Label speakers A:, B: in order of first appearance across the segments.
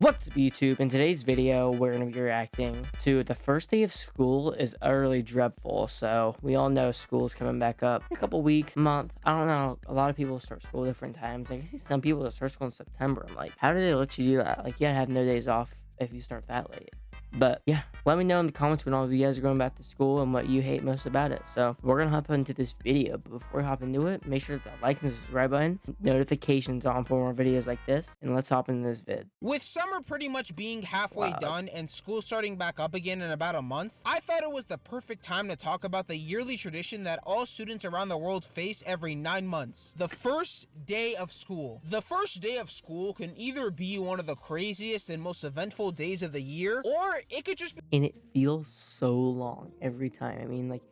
A: What's up, YouTube? In today's video, we're going to be reacting to the first day of school is utterly dreadful. So we all know school is coming back up in a couple weeks, month. I don't know. A lot of people start school different times. I see some people that start school in September. I'm like, how do they let you do that? Like, you gotta have no days off if you start that late. But yeah, let me know in the comments when all of you guys are going back to school and what you hate most about it. So we're gonna hop into this video, but before we hop into it, make sure to like and subscribe button, notifications on for more videos like this, and let's hop into this vid.
B: With summer pretty much being halfway done and school starting back up again in about a month, I thought it was the perfect time to talk about the yearly tradition that all students around the world face every 9 months. The first day of school. The first day of school can either be one of the craziest and most eventful days of the year, or it could just be.
A: And it feels so long every time. I mean, like,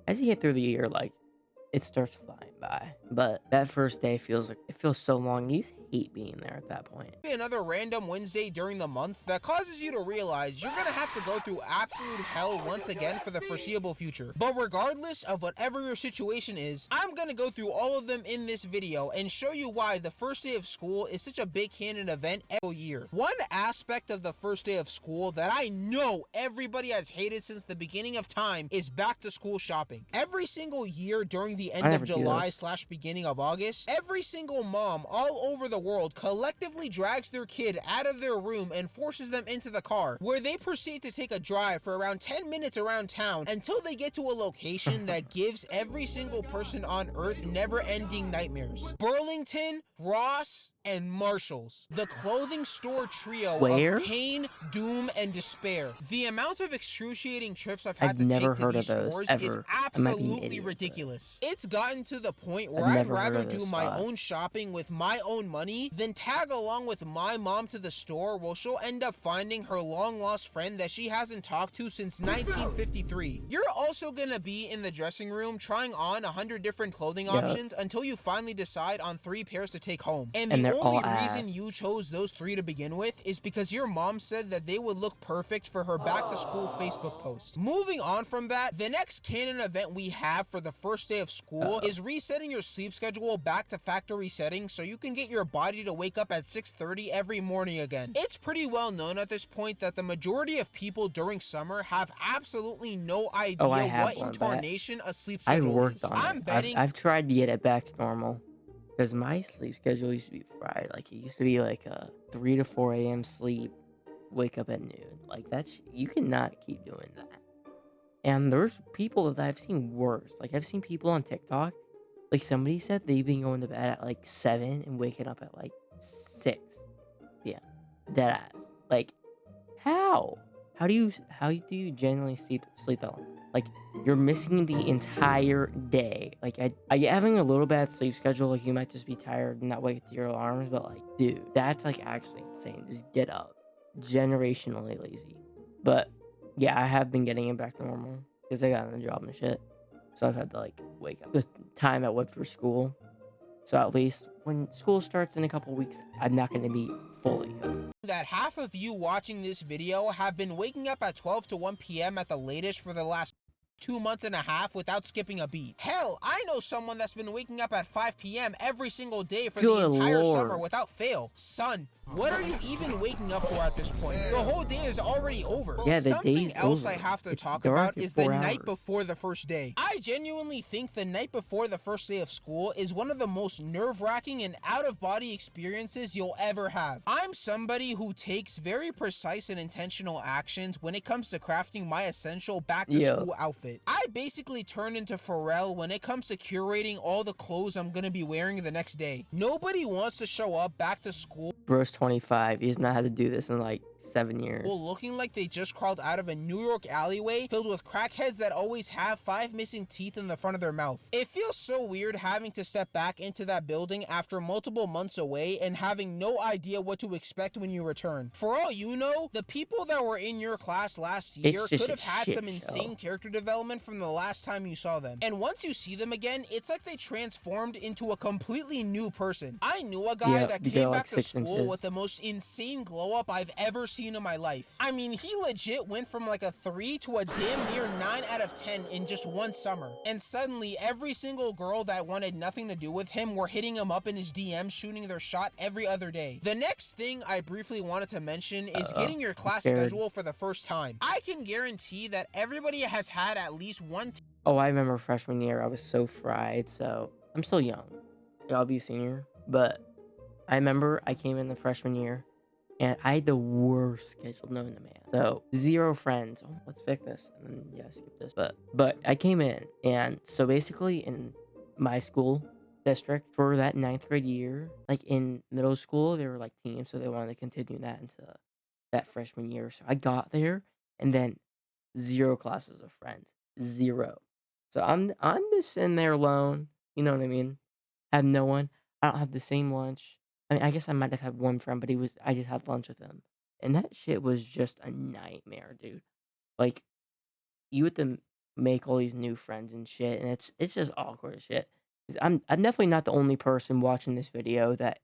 A: as you get through the year, like, it starts flying by. But that first day feels like it feels so long. You just hate being there at that point.
B: Another random Wednesday during the month that causes you to realize you're gonna have to go through absolute hell once again for the foreseeable future. But regardless of whatever your situation is, I'm gonna go through all of them in this video and show you why the first day of school is such a big canon event every year. One aspect of the first day of school that I know everybody has hated since the beginning of time is back to school shopping. Every single year during the end of July / beginning of August, every single mom all over the world collectively drags their kid out of their room and forces them into the car, where they proceed to take a drive for around 10 minutes around town until they get to a location that gives every single person on earth never-ending nightmares. Burlington, Ross, and Marshall's. The clothing store trio of pain, doom, and despair. The amount of excruciating trips I've had to take to these stores is absolutely ridiculous. It's gotten to the point where I'd rather do my own shopping with my own money than tag along with my mom to the store where she'll end up finding her long-lost friend that she hasn't talked to since 1953. You're also gonna be in the dressing room trying on 100 different clothing options until you finally decide on 3 pairs to take home. And the only reason you chose those 3 to begin with is because your mom said that they would look perfect for her back to school Facebook post. Moving on from that, the next canon event we have for the first day of school is resetting your sleep schedule back to factory settings so you can get your body to wake up at 6:30 every morning again. It's pretty well known at this point that the majority of people during summer have absolutely no idea what incarnation a sleep schedule is. I'm betting
A: I've tried to get it back to normal. Because my sleep schedule used to be fried. Like, it used to be like a 3 to 4 a.m. sleep, wake up at noon. Like, you cannot keep doing that. And there's people that I've seen worse. Like, I've seen people on TikTok. Like, somebody said they've been going to bed at like 7 and waking up at like 6 p.m. Dead ass. Like, how? How do you genuinely sleep that long? Like, you're missing the entire day. Like, I get having a little bad sleep schedule. Like, you might just be tired and not wake up to your alarms. But, like, dude, that's, like, actually insane. Just get up. Generationally lazy. But, yeah, I have been getting it back to normal. Because I got a job and shit. So I've had to, like, wake up. The time I went for school. So at least when school starts in a couple weeks, I'm not going to be fully covered.
B: That half of you watching this video have been waking up at 12 to 1 p.m. at the latest for the last 2 months and a half without skipping a beat. Hell, I know someone that's been waking up at 5 p.m. every single day for the entire summer without fail. Son, what are you even waking up for at this point? The whole day is already over.
A: Yeah,
B: Something else I have to talk about is the night before the first day. I genuinely think the night before the first day of school is one of the most nerve-wracking and out-of-body experiences you'll ever have. I'm somebody who takes very precise and intentional actions when it comes to crafting my essential back-to-school outfit. I basically turn into Pharrell when it comes to curating all the clothes I'm gonna be wearing the next day. Nobody wants to show up back to school.
A: Bro's 25. He's not had to do this in like 7 years.
B: Looking like they just crawled out of a New York alleyway filled with crackheads that always have 5 missing teeth in the front of their mouth. It feels so weird having to step back into that building after multiple months away and having no idea what to expect when you return. For all you know, the people that were in your class last year could have had some insane character development from the last time you saw them. And once you see them again, it's like they transformed into a completely new person. I knew a guy that came back to school with the most insane glow up I've ever seen in my life. I mean, he legit went from like a 3 to a damn near 9 out of 10 in just one summer. And suddenly, every single girl that wanted nothing to do with him were hitting him up in his DMs, shooting their shot every other day. The next thing I briefly wanted to mention is getting your
A: I'm
B: class
A: scared.
B: schedule for the first time. I can guarantee that everybody has had at least one
A: Oh, I remember freshman year, I was so fried. So I'm still young. Yeah, I'll be a senior. But I remember I came in the freshman year and I had the worst schedule known to man. So 0 friends. Oh, let's fix this. And then yeah, skip this. But I came in, and so basically in my school district for that 9th grade year, like in middle school, they were like teams, so they wanted to continue that into that freshman year. So I got there, and then 0 classes of friends. 0. So I'm just sitting there alone. You know what I mean? Have no one. I don't have the same lunch. I mean, I guess I might have had one friend, but I just had lunch with him. And that shit was just a nightmare, dude. Like, you have to make all these new friends and shit, and it's just awkward as shit. 'Cause I'm definitely not the only person watching this video that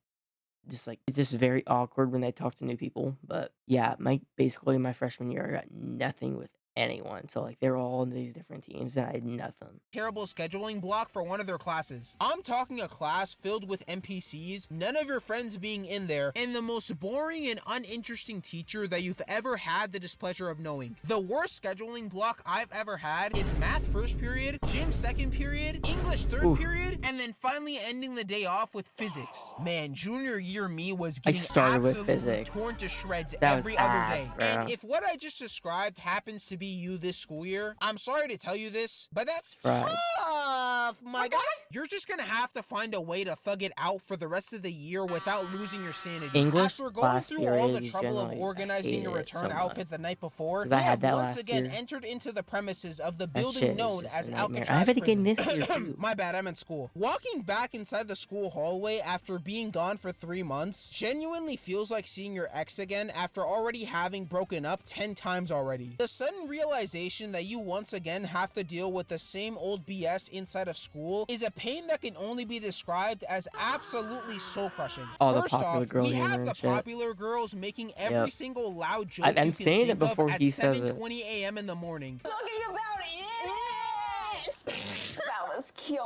A: just like it's just very awkward when they talk to new people. But yeah, basically my freshman year, I got nothing with anyone. So like they're all in these different teams, and I had nothing.
B: terrible scheduling block for one of their classes. I'm talking a class filled with NPCs, none of your friends being in there, and the most boring and uninteresting teacher that you've ever had the displeasure of knowing. The worst scheduling block I've ever had is math first period, gym second period, English third
A: Oof.
B: period, and then finally ending the day off with physics. Man, junior year me was
A: I
B: getting
A: started with
B: absolutely
A: physics.
B: torn to shreds
A: That was
B: every other
A: ass,
B: day.
A: bro.
B: And if what I just described happens to be you this school year, I'm sorry to tell you this, but that's
A: It's fried.
B: tough, my guy. You're just gonna have to find a way to thug it out for the rest of the year without losing your sanity.
A: English
B: After going
A: class
B: through all the
A: period is
B: trouble of
A: generally I
B: organizing
A: hated
B: your
A: it
B: return
A: so much
B: outfit the night before,
A: because
B: we
A: I had
B: have
A: that
B: once
A: last
B: again
A: year.
B: entered into the premises of the
A: That
B: building
A: shit is
B: known
A: just
B: as
A: a nightmare. I
B: Alcatraz
A: have it again
B: Prison.
A: this year too.
B: My bad, I'm in school. Walking back inside the school hallway after being gone for 3 months genuinely feels like seeing your ex again after already having broken up 10 times already. The sudden realization that you once again have to deal with the same old BS inside of school is a pain that can only be described as absolutely soul crushing.
A: All the
B: First
A: popular
B: off,
A: girl
B: we have
A: humor
B: the
A: and shit.
B: popular girls making every
A: Yep.
B: single loud joke you
A: I'm
B: can
A: saying it
B: think of
A: before
B: at
A: he says it.
B: 7:20 a.m. in the morning.
C: Talking about it. That was cute.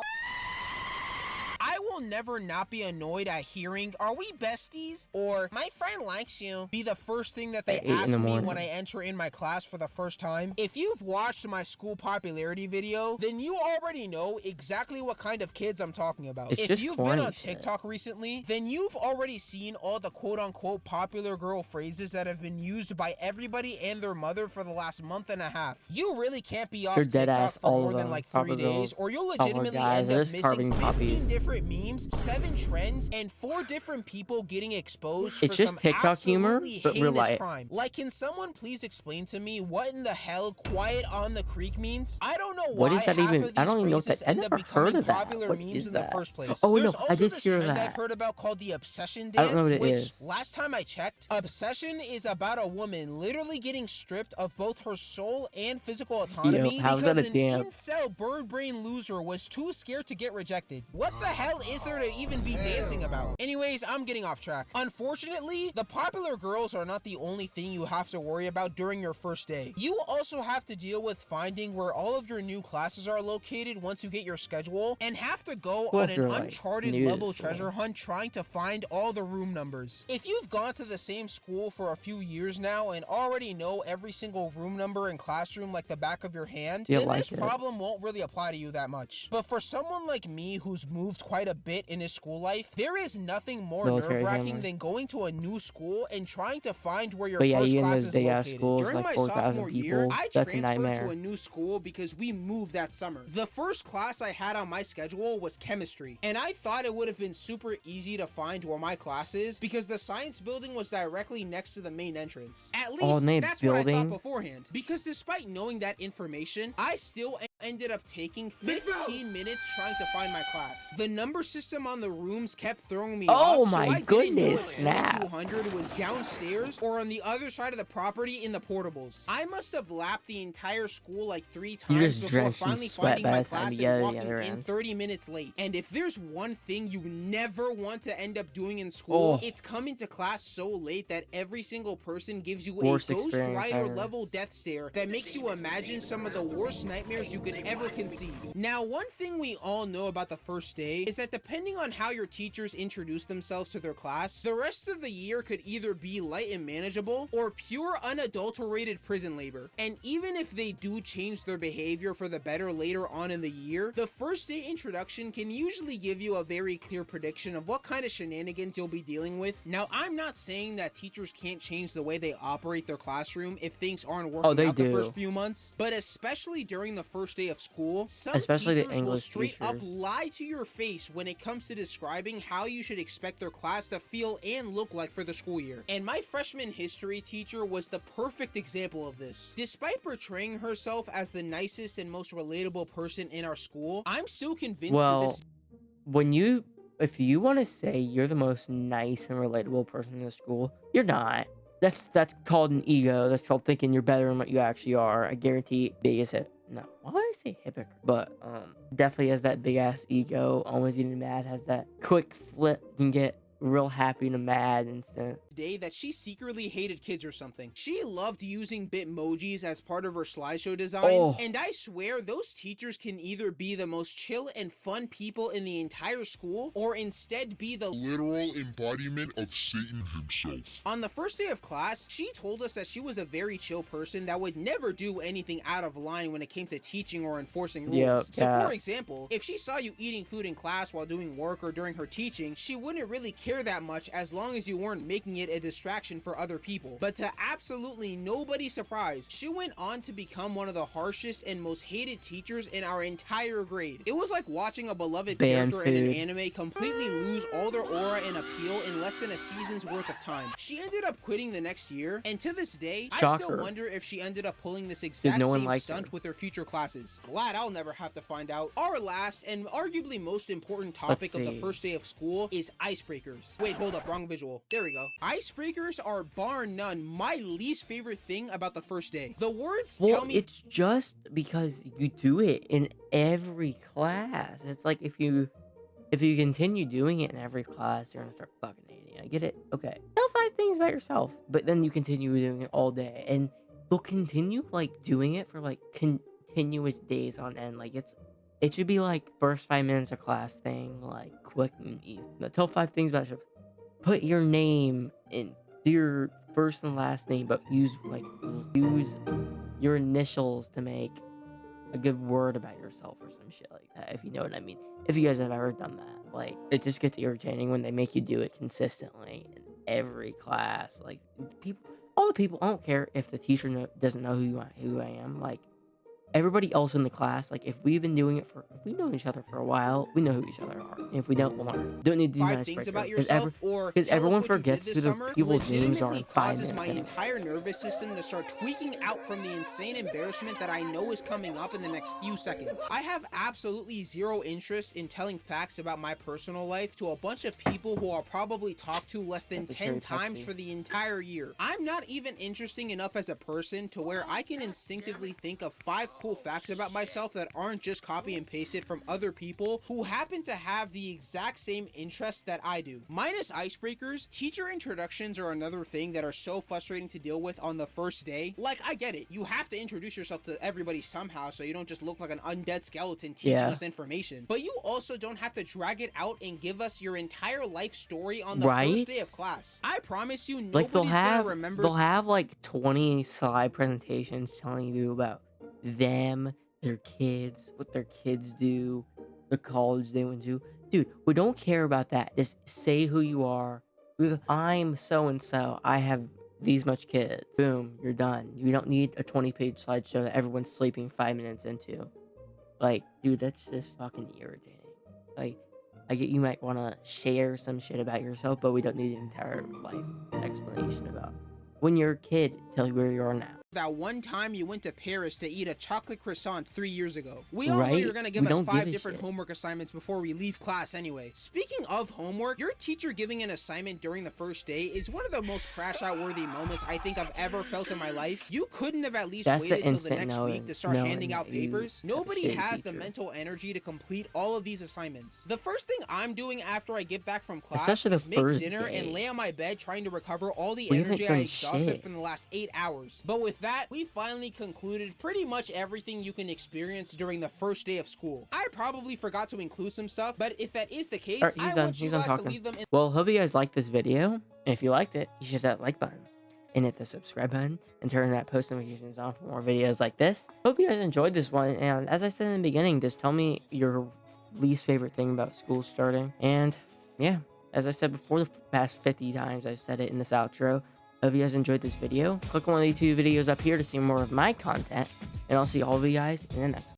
B: I will never not be annoyed at hearing, "Are we besties?" or "My friend likes you," be the first thing that they
A: At 8 in
B: ask
A: the
B: me
A: morning.
B: when I enter in my class for the first time. If you've watched my school popularity video, then you already know exactly what kind of kids I'm talking about.
A: It's
B: If
A: just
B: you've been
A: corny
B: on
A: shit.
B: TikTok recently, then you've already seen all the quote-unquote popular girl phrases that have been used by everybody and their mother for the last month and a half. You really can't be off
A: They're dead
B: TikTok
A: ass,
B: for
A: all
B: more
A: of
B: than
A: them.
B: like 3
A: Popular
B: days,
A: girls,
B: or you'll
A: popular
B: legitimately
A: guys.
B: end
A: They're
B: up
A: just
B: missing
A: carbon
B: 15
A: copies.
B: different memes, 7 trends, and 4 different people getting exposed for
A: It's just
B: some
A: TikTok humor,
B: absolutely
A: but real
B: heinous
A: life.
B: crime. Like, can someone please explain to me what in the hell "quiet on the creek" means? I don't know
A: What
B: why
A: is that
B: half
A: even?
B: of
A: I
B: these
A: don't even know what that.
B: phrases
A: I
B: end up
A: never heard
B: becoming
A: of that.
B: popular
A: What
B: memes
A: is
B: in the
A: that?
B: first place.
A: Oh
B: There's
A: no, I
B: also
A: did
B: this
A: hear
B: trend I've
A: that.
B: heard about called the obsession
A: I don't know
B: dance,
A: what it
B: which
A: is.
B: last time I checked, obsession is about a woman literally getting stripped of both her soul and physical
A: Yo,
B: autonomy
A: how's that
B: because
A: a
B: an
A: dance?
B: incel bird brain loser was too scared to get rejected. What the hell is there to even be dancing about? Anyways, I'm getting off track. Unfortunately, the popular girls are not the only thing you have to worry about during your first day. You also have to deal with finding where all of your new classes are located once you get your schedule, and have to go
A: Well,
B: on
A: if
B: an
A: you're like
B: uncharted
A: new to the
B: level treasure
A: school,
B: hunt trying to find all the room numbers. If you've gone to the same school for a few years now and already know every single room number and classroom like the back of your hand,
A: you'll
B: then this
A: like it.
B: problem won't really apply to you that much. But for someone like me who's moved quite a bit in his school life, there is nothing more
A: Military
B: nerve-wracking
A: family.
B: than going to a new school and trying to find where your
A: But yeah,
B: first
A: even
B: class
A: those
B: is
A: big ass
B: located.
A: schools,
B: During
A: like
B: my
A: 4,000
B: sophomore year,
A: people,
B: I
A: that's a
B: transferred to
A: nightmare.
B: a new school because we moved that summer. The first class I had on my schedule was chemistry, and I thought it would have been super easy to find where my class is because the science building was directly next to the main entrance. At
A: Oh,
B: least
A: and they have
B: that's what I thought
A: buildings.
B: beforehand. Because despite knowing that information, I still ended up taking 15 minutes trying to find my class. The number system on the rooms kept throwing me
A: Oh
B: off, so
A: my
B: I didn't know
A: goodness,
B: if
A: snap.
B: 2200 was downstairs or on the other side of the property in the portables. I must have lapped the entire school like 3
A: You're
B: times
A: just
B: before
A: drenched in
B: finally
A: sweat
B: finding
A: by
B: my
A: the time you
B: class
A: get
B: and
A: to the
B: walking
A: other
B: in
A: end.
B: 30 minutes late. And if there's one thing you never want to end up doing in school,
A: Oh,
B: it's coming to class so late that every single person gives you a
A: worst
B: Ghost
A: experience
B: Rider
A: ever.
B: level death stare that makes you imagine some of the worst nightmares you could ever conceive. Now, one thing we all know about the first day is that depending on how your teachers introduce themselves to their class, the rest of the year could either be light and manageable or pure unadulterated prison labor. And even if they do change their behavior for the better later on in the year, the first day introduction can usually give you a very clear prediction of what kind of shenanigans you'll be dealing with. Now, I'm not saying that teachers can't change the way they operate their classroom if things aren't
A: Oh,
B: working
A: they
B: out the first
A: do.
B: few months, but especially during the first day of school, some
A: Especially the
B: teachers will
A: English
B: straight up
A: teachers.
B: lie to your face when it comes to describing how you should expect their class to feel and look like for the school year. And my freshman history teacher was the perfect example of this. Despite portraying herself as the nicest and most relatable person in our school, I'm still convinced to
A: Well,
B: this
A: if you want to say you're the most nice and relatable person in the school, you're not. That's called an ego. That's called thinking you're better than what you actually are. I guarantee biggest hip. No, why would I say hypocrite? But definitely has that big ass ego. Always getting mad. Has that quick flip. Can get real happy to mad instant.
B: day that she secretly hated kids or something. She loved using Bitmojis as part of her slideshow designs,
A: Oh,
B: and I swear those teachers can either be the most chill and fun people in the entire school, or instead be the
C: literal embodiment of Satan himself.
B: On the first day of class, she told us that she was a very chill person that would never do anything out of line when it came to teaching or enforcing
A: yep,
B: rules. So
A: yeah.
B: for example, if she saw you eating food in class while doing work or during her teaching, she wouldn't really care that much as long as you weren't making it a distraction for other people. But to absolutely nobody's surprise, she went on to become one of the harshest and most hated teachers in our entire grade. It was like watching a beloved
A: Band
B: character in an
A: food.
B: anime completely lose all their aura and appeal in less than a season's worth of time. She ended up quitting the next year, and to this day, I still
A: Shocker.
B: wonder if she ended up pulling this
A: Dude,
B: exact
A: no one
B: same
A: liked
B: stunt
A: her.
B: with her future classes. Glad I'll never have to find out. Our last and arguably most important
A: Let's
B: topic of the
A: see.
B: first day of school is icebreakers. Wait, hold up, wrong visual. There we go. Icebreakers are bar none my least favorite thing about the first day. The words
A: Well,
B: tell me
A: it's just because you do it in every class. It's like if you continue doing it in every class, you're gonna start fucking hating it. I get it. Okay. Tell 5 things about yourself, but then you continue doing it all day, and they'll continue like doing it for like continuous days on end. Like it should be like first 5 minutes of class thing, like quick and easy. Now, tell 5 things about yourself. Put your name in, do your first and last name, but use your initials to make a good word about yourself or some shit like that, if you know what I mean. If you guys have ever done that, like it just gets irritating when they make you do it consistently in every class. Like all the people, I don't care if the teacher doesn't know who I am. Like everybody else in the class, like if we've been doing it if we know each other for a while, we know who each other are. And if we don't, we'll learn. Don't need to do an
B: 5 things about
A: icebreaker
B: yourself or
A: because
B: tell us
A: everyone
B: what you did
A: forgets
B: this
A: who their
B: summer
A: people's names are
B: legitimately
A: in 5
B: causes my
A: minutes.
B: entire nervous system to start tweaking out from the insane embarrassment that I know is coming up in the next few seconds. I have absolutely zero interest in telling facts about my personal life to a bunch of people who I'll probably talk to less than
A: That's
B: 10
A: very
B: times
A: Pepsi.
B: for the entire year. I'm not even interesting enough as a person to where I can instinctively think of 5 cool facts about myself that aren't just copy and pasted from other people who happen to have the exact same interests that I do. Minus icebreakers, teacher introductions are another thing that are so frustrating to deal with on the first day. Like, I get it. You have to introduce yourself to everybody somehow so you don't just look like an undead skeleton teaching
A: Yeah.
B: us information. But you also don't have to drag it out and give us your entire life story on the
A: Right?
B: first day of class. I promise you,
A: Like
B: nobody's gonna remember.
A: they'll have like 20 slide presentations telling you about them, their kids, what their kids do, the college they went to. Dude, we don't care about that. Just say who you are. I'm so and so. I have these much kids. Boom, you're done. You don't need a 20-page slideshow that everyone's sleeping 5 minutes into. Like, dude, that's just fucking irritating. Like, I get you might want to share some shit about yourself, but we don't need an entire life explanation about when you're a kid, tell you where you are now.
B: that one time you went to Paris to eat a chocolate croissant 3 years ago. We all know
A: Right?
B: you're gonna give
A: We
B: us
A: don't
B: 5
A: give a
B: different
A: shit.
B: homework assignments before we leave class anyway. Speaking of homework, your teacher giving an assignment during the first day is one of the most crash out worthy moments I think I've ever felt in my life. You couldn't have at least
A: That's the
B: waited till the
A: instant
B: next week to start
A: knowing
B: handing out
A: that you
B: papers.
A: have a
B: Nobody
A: shitty
B: has the
A: teacher.
B: mental energy to complete all of these assignments. The first thing I'm doing after I get back from class
A: Especially the
B: is make
A: first
B: dinner and
A: day.
B: lay on my bed trying to recover all the
A: We haven't
B: energy I
A: done
B: exhausted
A: shit.
B: from the last 8 hours. But with that, we finally concluded pretty much everything you can experience during the first day of school. I probably forgot to include some stuff, but if that is the case,
A: Alright,
B: I want you
A: he's done
B: guys to
A: talking.
B: leave them in.
A: Well, hope you guys liked this video. And if you liked it, you should hit that like button and hit the subscribe button and turn that post notifications on for more videos like this. Hope you guys enjoyed this one. And as I said in the beginning, just tell me your least favorite thing about school starting. And yeah, as I said before, the past 50 times I've said it in this outro. Hope you guys enjoyed this video. Click one of the 2 videos up here to see more of my content. And I'll see all of you guys in the next one.